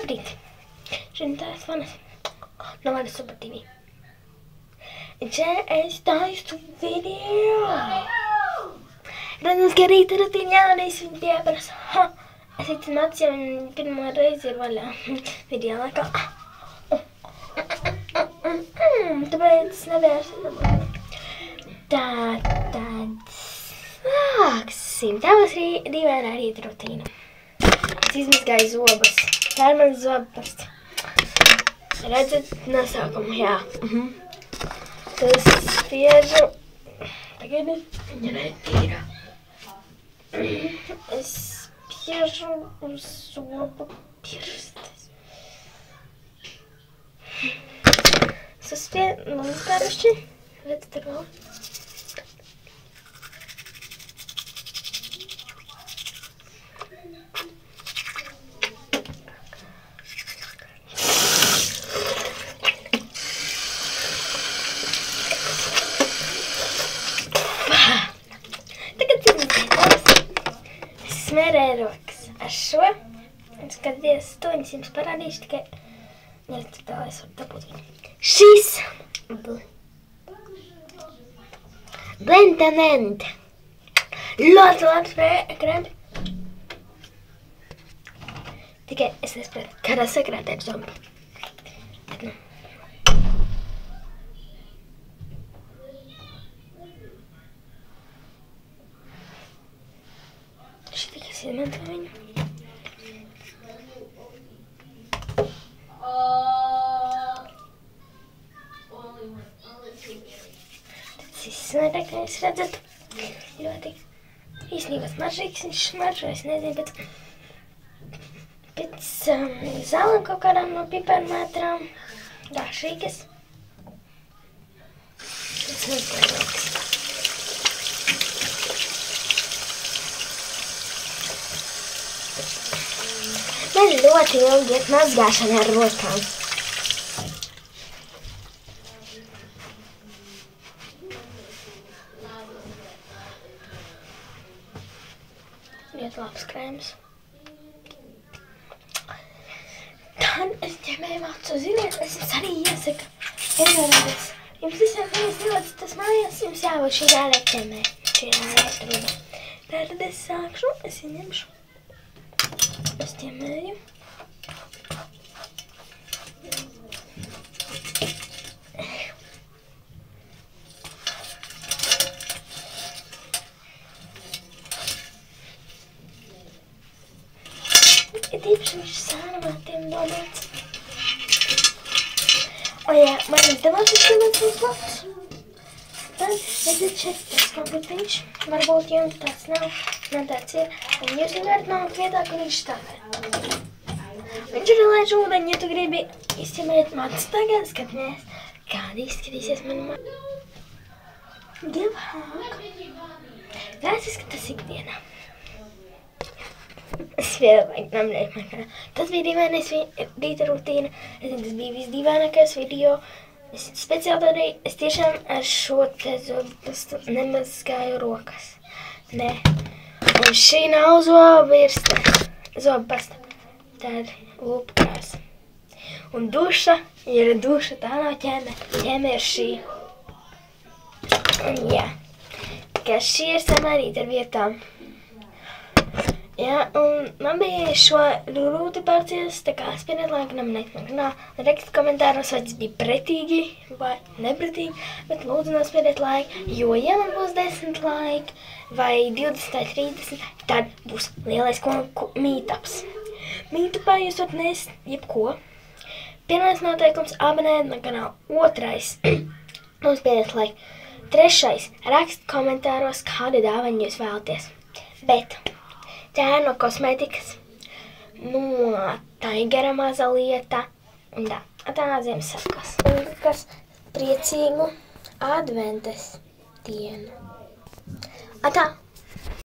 Labrīt! Šodien tās manas novada Super TV. Es taisu video. Protams, ka rīta rutīna jānodīs viņa pieprasa. Es teicu Mats, ja viņa pirmo reizi ir vaļā video laikā. Tāpēc es nevēršu. Tātad sāksim. Tā būs dīvainā rīta rutīna. Es izmazgāju zobus. Tā ir mans zobpasta. Redzat nosaukumu, jā. Tad es spiežu. Tagad viņa netīra. Es spiežu uz zobu pirstes. Es uzspiedu mazgāruši. Redzat, tur vēl. Smērēju rokas ar šo. Skaties, to viņas jums parādīšu, tikai neredz, cik tālā es varu dabūt viņu. Šis Blend. Ļoti labs krēms. Tikai es nesaprotu, kādā sakrātē ar zombi. Bet, nu. Šitīgas izmanto viņu. Tad izsmērē, kā jūs redzat. Ļoti īstenībā smaržīgs viņš smaržo, es nezinu, pēc zālēm kaut kādām no piparmētrām. Garšīgas. Tas mazgāju rokas. Man ļoti ilgi iet mazgāšana ar rokām. Ļoti labs krēms. Tad es ģemēju mācu, ziniet, es jums arī iesaku. Iedomājieties, jums visiem vienas tas mājās, jums jābūt šī ēlekķemē. Šī ēlektrība. Tad es sākšu, es ieņemšu. Es ķemēju. Ir īpaši viņš sārvātiem domāts. Jā, man izdevās izdomāt viņus labs. Tad redzat šeit tas komplektiņš. Varbūt jums tāds nav, man tāds ir. Un jūs viņu varat nolikt vietā, kur viņš stāvē. Viņš arī laiž ūdeņu, ja tu gribi izķemēt matus tagad, skaties, kādi izskatīsies mani matu. Divāk. Tāds izskatās ikdienā. Es vēl vajag namļēt man kanā. Tas bija dīvainais rīta rutīna. Es zinu, tas bija visdīvainākais video. Es speciāli to darīju, es tiešām ar šo te zobpastu nemazgāju rokas. Nē. Un šī nav zobpasta. Tā ir lupkrāsa. Un duša, ja ir duša, tā nav ķēme. Ķēme ir šī. Un jā. Tikai šī ir samērīta ar vietām. Jā, un man bija šo rūti pārcies, tā kā spiediet laiku naminēt man kanālu. Rakstiet komentāros, vai tas bija pretīgi vai nepretīgi, bet lūdzu nospiediet laiku, jo ja man būs 10 laiki vai 20 vai 30, tad būs lielais meetups. Meetupā jūs varat nest jebko. Pirmais noteikums – abonēt man kanālu. Otrais – nospiediet laiku. Trešais – rakstiet komentāros, kādu dāvaņu jūs vēlaties. Bet tā ir no kosmētikas, no Taigera maza lieta, un tā Ziemassvētkos. Un kas priecīgu adventes dienu. Atā!